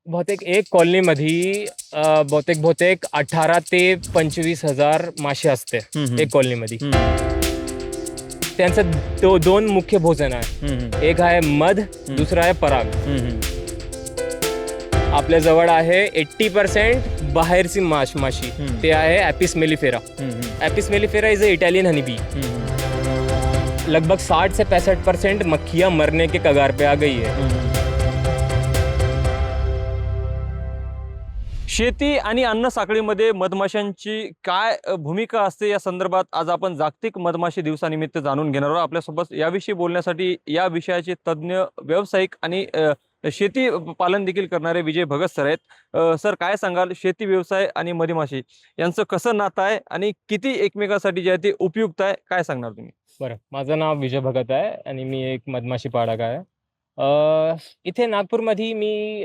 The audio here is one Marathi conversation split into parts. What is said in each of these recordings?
बहुतेक एक कॉलनीमध्ये बहुतेक 18 ते 25,000 मासे असते एक कॉलनीमध्ये. त्यांचं दोन मुख्य भोजन आहे. एक आहे मध, दुसरा आहे पराग. आपल्या जवळ आहे 80% बाहेरची माशी. ते आहे Apis mellifera. Apis mellifera is a Italian honeybee. लगभग 60 से 65% मक्खियाँ मरने के कगार पे आ गई है. शेती आणि अन्न साखळीमध्ये मधमाशांची काय भूमिका असते या संदर्भात आज आपण जागतिक मधमाशी दिवसानिमित्त जाणून घेणार आहोत. आपल्यासोबत याविषयी बोलण्यासाठी या विषयाचे तज्ज्ञ व्यावसायिक आणि शेती पालन देखील करणारे विजय भगत सर आहेत. सर, काय सांगाल, शेती व्यवसाय आणि मधमाशी यांचं कसं नातं आहे आणि किती एकमेकांसाठी जे आहे ते उपयुक्त आहे, काय सांगणार तुम्ही? बरं, माझं नाव विजय भगत आहे आणि मी एक मधमाशी पाळक आहे. इथे नागपूरमध्ये मी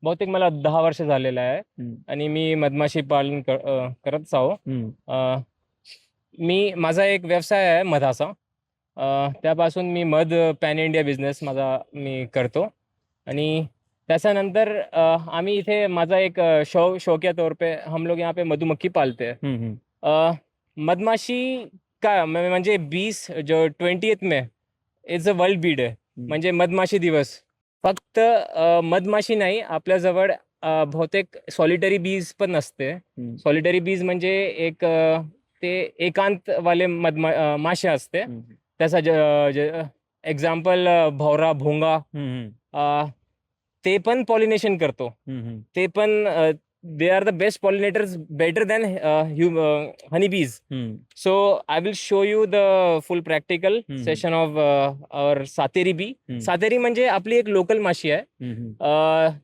बहुतेक मला 10 वर्ष झालेलं आहे आणि मी मधमाशी पालन करतच आहो. माझा एक व्यवसाय आहे मधाचा. त्यापासून मी मध पॅन इंडिया बिझनेस मी करतो आणि त्याच्यानंतर आम्ही इथे माझा एक शौकिया तौर पे हम लोग यहाँ पे मधुमक्खी पालते हैं. मधमाशी का म्हणजे 20 में इट्स अ वर्ल्ड बीड आहे, म्हणजे मधमाशी दिवस. फक्त मधमाशी नाही, आपल्याजवळ बहुतेक सॉलिटरी बीज पण असते. सॉलिटरी बीज म्हणजे एक ते एकांतवाले मासे असते. त्याचा एक्झाम्पल भवरा, भोंगा, ते पण पॉलिनेशन करतो. ते पण they are the best pollinators, better than honeybees. So I will show you the full practical session of our Sateri बी. सातेरी म्हणजे आपली एक लोकल माशी आहे.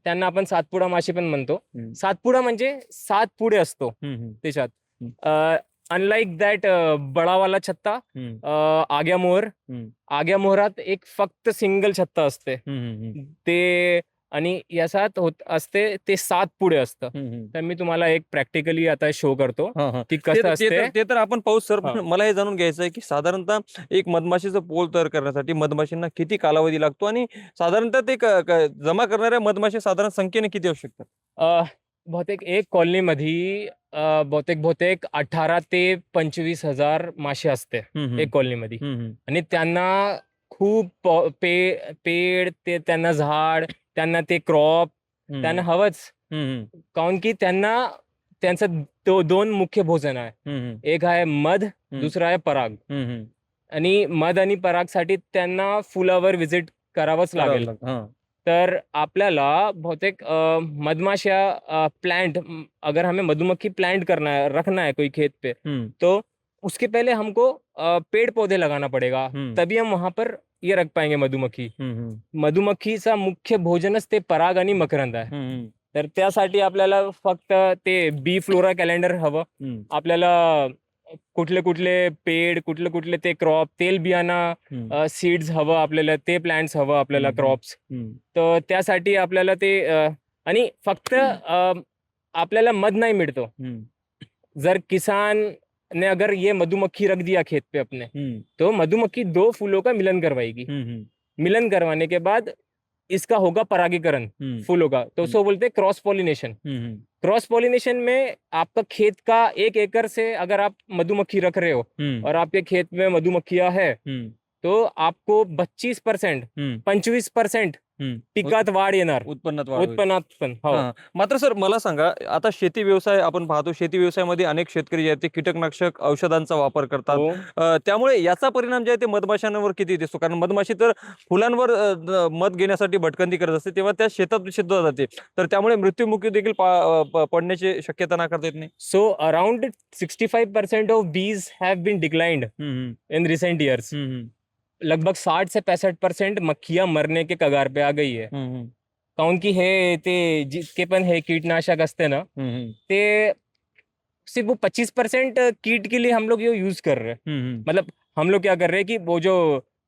त्यांना आपण सातपुडा माशी पण म्हणतो. सातपुडा म्हणजे 7 पुढे असतो त्याच्यात. अनलाइक दॅट बडावाला छत्ता, आग्या मोहरात एक फक्त सिंगल छत्ता असते ते, आणि याच्यात होत असते ते 7 पुढे असतं. तर मी तुम्हाला एक प्रॅक्टिकली आता शो करतो की कसं असते ते तर आपण पाहू सर. पण मला हे जाणून घ्यायचं आहे की साधारणतः एक मधमाशीचं पोळ तयार करण्यासाठी मधमाशींना किती कालावधी लागतो आणि साधारणतः ते जमा करणाऱ्या मधमाशी साधारण संख्येने किती असू शकतात? बहुतेक एक कॉलनीमध्ये बहुतेक 18 ते 25,000 मासे असते एक कॉलनीमध्ये. आणि त्यांना खूप पेड ते, त्यांना झाड, त्यांना ते क्रॉप त्यांना हवंच. काऊन की त्यांचं दोन मुख्य भोजन आहे. एक आहे मध, दुसरा आहे पराग. आणि मध आणि परागसाठी त्यांना फुलावर व्हिजिट करावंच लागेल. तर आपल्याला बहुतेक मधमाशा प्लांट, अगर हमें मधुमक्खी प्लांट रखना है कोई खेत पे, तो उसके पहले हमको पेड़ पौधे लगाना पड़ेगा, तभी हम वहां पर ये रख पाएंगे मधुमक्खी. मधुमक्खीचा मुख्य भोजनच ते पराग आणि मकरंद आहे. तर त्यासाठी आपल्याला फक्त ते बी फ्लोरा कॅलेंडर हवं. आपल्याला कुठले पेड, कुठले ते क्रॉप, तेल बियाणा सीड्स हवं आपल्याला, ते प्लांट्स हवं आपल्याला, क्रॉप्स. तर त्यासाठी आपल्याला ते आणि फक्त आपल्याला मध नहीं मिळतो. जर किसान ने अगर ये मधुमक्खी रख दिया खेत पे अपने, तो मधुमक्खी 2 फूलों का मिलन करवाएगी. मिलन करवाने के बाद इसका होगा परागीकरण फूलों का, तो उसको बोलते हैं क्रॉस पॉलिनेशन. क्रॉस पॉलिनेशन में आपका खेत का 1 एकड़ से अगर आप मधुमक्खी रख रहे हो और आपके खेत में मधुमक्खियां है, तो आपको 25%, 25% पिकात वाढ येणार, उत्पन्नात पण. मात्र सर, मला सांगा, आता शेती व्यवसाय आपण पाहतो, शेती व्यवसायामध्ये अनेक शेतकरी जे आहेत ते कीटकनाशक औषधांचा वापर करतात. त्यामुळे याचा परिणाम जे आहे ते मधमाशांवर किती दिसतो? कारण मधमाशी तर फुलांवर मध घेण्यासाठी भटकंती करत असते, तेव्हा त्या शेतात सुद्धा जाते, तर त्यामुळे मृत्युमुखी देखील पडण्याची शक्यता नाकारता येत नाही. So around 65% of bees have been declined in recent years. लगभग 60 से 65% मक्खियां मरने के कगार पे आ गई है. काऊन की हे ते जितके पण हे कीटनाशक असते ना, ते सिर्फ वो 25% कीट के लिए हम लोग ये यूज कर रहे हैं. मतलब हम लोग क्या कर रहे हैं कि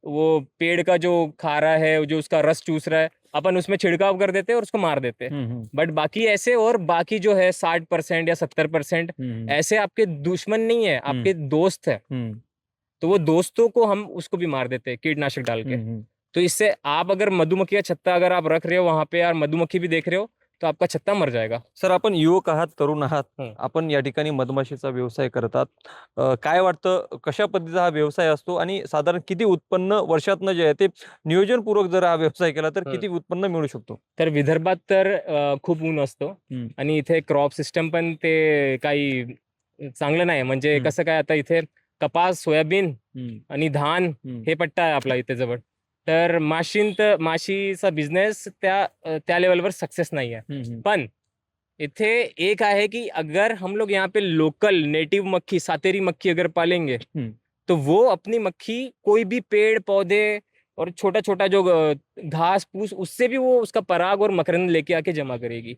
वो पेड़ का जो खा रहा है, जो उसका रस चूस रहा है, अपन उसमें छिड़काव कर देते हैं और उसको मार देते हैं. बट बाकी ऐसे, और बाकी जो है 60% या 70% ऐसे आपके दुश्मन नहीं है, आपके दोस्त है. तो वो दोस्तों को हम उसको भी मार देते हैं कीटनाशक डाल के. तो इससे आप अगर मधुमक्खी का छत्ता अगर आप रख रहे हो वहां पे, यार मधुमक्खी भी देख रहे हो, तो आपका छत्ता मर जाएगा। सर, आपण युवक आहात, तरुण आहात, हं. आपण या ठिकाणी मधमाशीचा व्यवसाय करतात. काय वाटतं, कशा पद्धतीचा हा व्यवसाय असतो आणि साधारण किती उत्पन्न वर्षातनं जे आहे ते नियोजनपूर्वक जर हा व्यवसाय केला तर हं. किती उत्पन्न मिळू शकतो? तर विदर्भात तर खूप ऊन असतो हं. आणि इथे क्रॉप सिस्टम पण ते काही चांगलं नाही. म्हणजे हं. कसं काय, आता इथे कपास, सोयाबीन हं. आणि धान हं. हे पट्टा आहे आपला इथे जवळ. तर माशीचा बिझनेस त्या लेवलवर सक्सेस नाही आहे. हं. हं. पण इथे एक आहे कि अगर हम लोग यहाँ पे लोकल नेटिव मक्खी, सातेरी मक्खी अगर पालेंगे, तो वो अपनी मक्खी कोई भी पेड़ पौधे और छोटा छोटा जो घास फूस, उससे भी वो उसका पराग और मकरंद लेके आके जमा करेगी.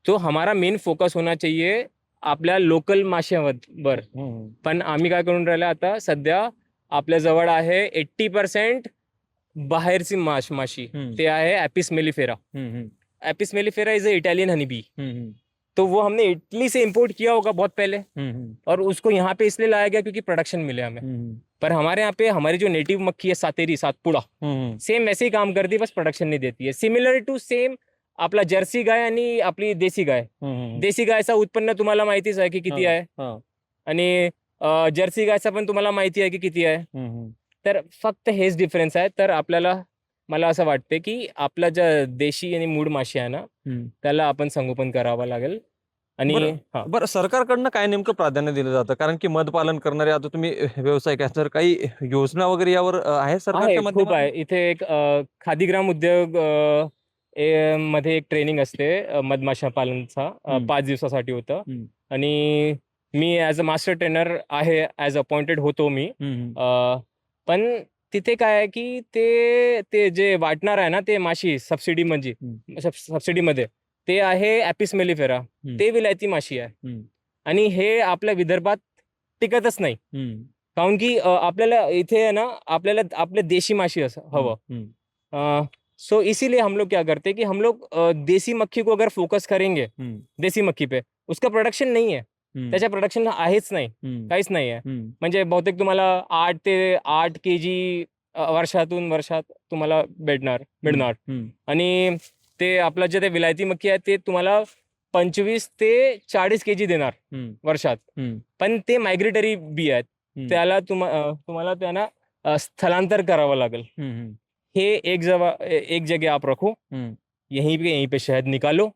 तो हमारा मेन फोकस होना चाहिए आपल्या लोकल माश्यावर. पण आम्ही काय करून राहिलो आता सध्या, आपल्या जवळ आहे 80% बाहेरची माशी. ते आहे Apis mellifera. Apis mellifera is a Italian honey bee. तो वो हमने इटली से इंपोर्ट किया होगा बहुत पहले, और उसको यहाँ पे इसलिए लाया गया क्योंकि प्रोडक्शन मिले हमें. पर हमारे यहाँ पे हमारी जो नेटिव मक्खी है सातेरी, सातपुड़ा, सेम वैसे ही काम करती है, बस प्रोडक्शन नहीं देती है. सिमिलर टू सेम आपला जर्सी गाय आणि आपली देसी गाय. देसी गायचा उत्पन्न तुम्हाला माहितीच आहे की किती आहे, आणि जर्सी गायचा पण तुम्हाला माहिती आहे की किती आहे. तर फक्त हेच डिफरन्स आहे. तर आपल्याला, मला असं वाटते की आपला ज्या देशी आणि मूळ माशी आहे ना, त्याला आपण संगोपन करावं लागेल. आणि बरं, सरकारकडनं काय नेमकं प्राधान्य दिलं जातं? कारण की मध पालन करणारे आता तुम्ही व्यवसाय काय, तर काही योजना वगैरे यावर आहे सरकारच्या खूप आहे. माध्यमातून? इथे एक खादीग्राम उद्योग मध्ये एक ट्रेनिंग असते मधमाशा पालनचा, 5 दिवसासाठी होतं. आणि मी ॲज अ मास्टर ट्रेनर आहे, ॲज अपॉइंटेड होतो मी. पण तिथे काय आहे की ते जे वाटणार आहे ना ते माशी सबसिडीमध्ये, ते आहे ॲपिस मेलिफेरा. ते विलायती माशी आहे. आणि हे आपल्या विदर्भात टिकतच नाही. काऊन की आपल्याला इथे आहे ना, आपल्याला आपले देशी माशी हवं. सो इसीलिए हम लोग क्या करते हैं कि हम लोग देसी मक्खी को अगर फोकस करेंगे, देसी मक्खी पे, उसका प्रोडक्शन नाही आहे. त्याच्या प्रोडक्शन आहेच नाही, काहीच नाही आहे. म्हणजे बहुतेक तुम्हाला 8 ते 8 kg वर्षात तुम्हाला मिळणार. आणि ते आपलं जे ते विलायती मक्खी आहे ते तुम्हाला 25 ते 40 kg देणार वर्षात. पण ते मायग्रेटरी बी आहेत, त्याला तुम्हाला त्यांना स्थलांतर करावं लागेल. हे एक जगह आप रखो, यहीं पे शहद निकालो,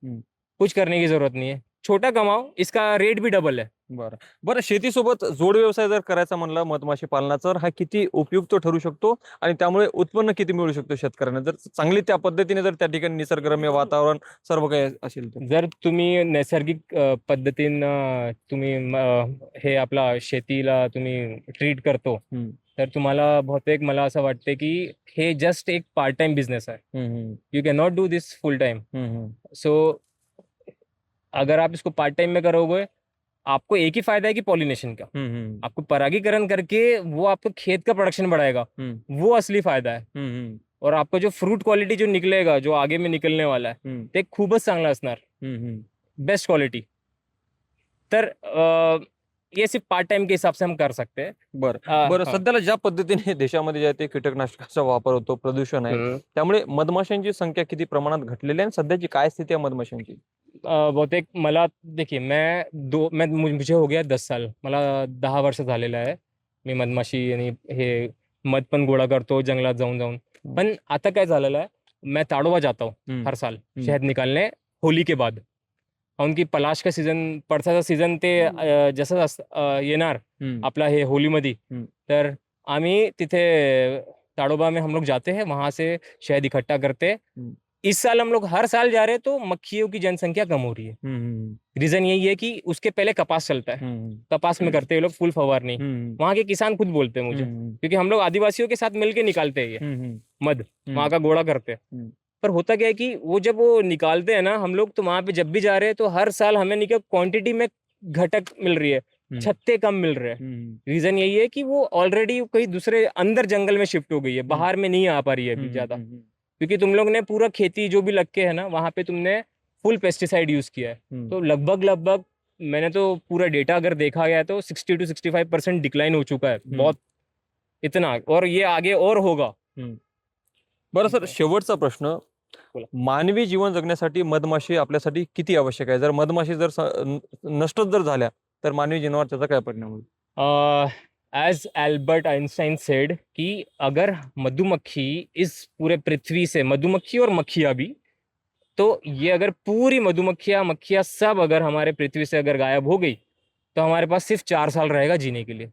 कुछ करने की जरूरत नहीं है. छोटा कमाओ, इसका रेट भी डबल है. बरं, शेतीसोबत जोड व्यवसाय जर करायचा म्हणला मधमाशी पालनाचा, तर हा किती उपयुक्त ठरू शकतो आणि त्यामुळे उत्पन्न किती मिळू शकतो शेतकऱ्यांना, जर चांगली त्या पद्धतीने जर त्या ठिकाणी निसर्गरम्य वातावरण सर्व काही असेल तर? जर तुम्ही नैसर्गिक पद्धतीनं तुम्ही हे आपला शेतीला तुम्ही ट्रीट करतो, तर तुम्हाला बहुतेक मला असं वाटते की हे जस्ट एक पार्ट टाइम बिझनेस आहे. You can not do this full time. So अगर आप इसको पार्ट टाइम में करोगे, आपको एक ही फायदा है कि पॉलिनेशन का. आपको परागीकरण करके वो आपको खेत का प्रोडक्शन बढ़ाएगा, वो असली फायदा है. और आपको जो फ्रूट क्वालिटी जो निकलेगा, जो आगे में निकलने वाला है, ते खूपच चांगला असणार, बेस्ट क्वालिटी. तर ये सिर्फ पार्ट टाइम के हिसाब से हम कर सकते हैं. बरं, सध्याला ज्या पद्धतीने देशामध्ये जे आहे ते कीटकनाशकाचा वापर होतो, प्रदूषण आहे, त्यामुळे मधमाशांची संख्या किती प्रमाणात घटलेली आहे आणि सध्याची काय स्थिती आहे मधमाशांची? बहुतेक मला, देखिए मुझे हो गया 10 साल, मला 10 वर्ष झालेलं आहे. मी मधमाशी आणि हे मध पण गोळा करतो जंगलात जाऊन. पण आता काय झालेलं आहे, मैं ताड़ोबा जाता हूँ हर साल शहद निकालने, होली के बाद. उनकी पलाश का सीजन, पळसाचा सीजन ते जसं येणार आपला हे होलीमध्ये, तर आम्ही तिथे ताड़ोबा में हम लोग जाते हैं, वहां से शहद इकट्ठा करते हैं. इस साल हम लोग हर साल जा रहे हैं, तो मक्खियों की जनसंख्या कम हो रही है. रीजन यही है कि उसके पहले कपास चलता है, कपास में करते हैं लोग फुल फवारनी. वहाँ के किसान खुद बोलते हैं मुझे, क्योंकि हम लोग आदिवासियों के साथ मिलके निकालते हैं ये मध, वहाँ का गोड़ा करते हैं. पर होता क्या है कि वो जब वो निकालते हैं ना हम लोग, तो वहां पे जब भी जा रहे हैं तो हर साल हमें निकल क्वांटिटी में घटक मिल रही है, छत्ते कम मिल रहे हैं. रीजन यही है कि वो ऑलरेडी कहीं दूसरे अंदर जंगल में शिफ्ट हो गई है, बाहर में नहीं आ पा रही है अभी ज्यादा, क्योंकि तुम लोग ने पूरा खेती जो भी लग के है ना, वहां पे तुमने फुल पेस्टिसाइड यूज किया है. तो लगभग मैंने तो पूरा डेटा अगर देखा गया तो 60 to 65% डिक्लाइन हो चुका है, बहुत इतना, और ये आगे और होगा. बरं सर, शेवटचा प्रश्न, मानवी जीवन जगण्यासाठी मधमाशी आपल्यासाठी किती आवश्यक आहे? जर मधमाशी जर नष्टच जर झाल्या तर मानवी जीवनावर त्याचा काय परिणाम होईल? एज एल्बर्ट आइंस्टाइन सेड कि अगर मधुमक्खी इस पूरे पृथ्वी से, मधुमक्खी और मक्खियाँ भी, तो ये अगर पूरी मधुमक्खियाँ मक्खियाँ सब अगर हमारे पृथ्वी से अगर गायब हो गई तो हमारे पास सिर्फ 4 साल रहेगा जीने के लिए।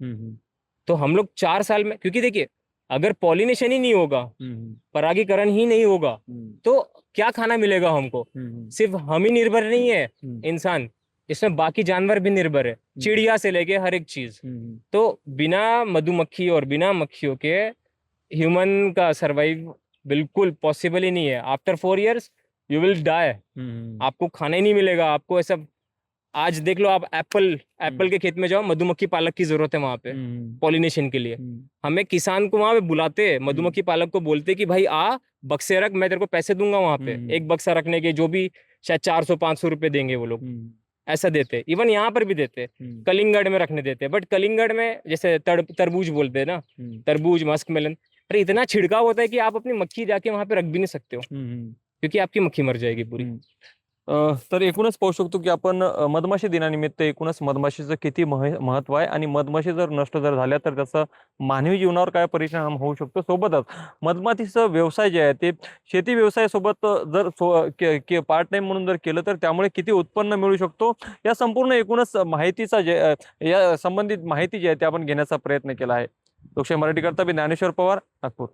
तो हम लोग 4 साल में, क्योंकि देखिए अगर पॉलिनेशन ही नहीं होगा, परागीकरण ही नहीं होगा, तो क्या खाना मिलेगा हमको? सिर्फ हम ही निर्भर नहीं है इंसान, इसमें बाकी जानवर भी निर्भर है, चिड़िया से लेके हर एक चीज। तो बिना मधुमक्खी और बिना मक्खियों के ह्यूमन का सरवाइव बिल्कुल पॉसिबल ही नहीं है। After 4 years you will die. आपको खाना ही नहीं मिलेगा। आपको ऐसा, आज देख लो आप एप्पल के खेत में जाओ, मधुमक्खी पालक की जरूरत है वहां पे पॉलिनेशन के लिए। हमें किसान को वहां पे बुलाते हैं, मधुमक्खी पालक को बोलते कि भाई आ बक्से रख, मैं तेरे को पैसे दूंगा वहां पे, एक बक्सा रखने के जो भी शायद 400-500 रुपए देंगे वो लोग, ऐसा देते। इवन यहाँ पर भी देते, कलिंगड़ में रखने देते। बट कलिंगड़ में जैसे तरबूज बोलते हैं ना, तरबूज, मस्क मेलन, अरे इतना छिड़काव होता है कि आप अपनी मक्खी जाके वहां पे रख भी नहीं सकते हो, क्योंकि आपकी मक्खी मर जाएगी पूरी। तर एकूणच पाहू शकतो की आपण मधमाशी दिनानिमित्त एकूणच मधमाशीचं किती महत्व आहे आणि मधमाशी जर नष्ट जर झाल्या तर त्याचा मानवी जीवनावर काय परिणाम होऊ शकतो। सोबतच मधमाशीचा व्यवसाय जे आहे ते शेती व्यवसायासोबत जर पार्ट टाइम म्हणून जर केलं तर त्यामुळे किती उत्पन्न मिळू शकतो, या संपूर्ण एकूणच माहितीचा जे या संबंधित माहिती जी आहे ते आपण घेण्याचा प्रयत्न केला आहे। लोकशाही मराठी करता मी ज्ञानेश्वर पवार, नागपूर।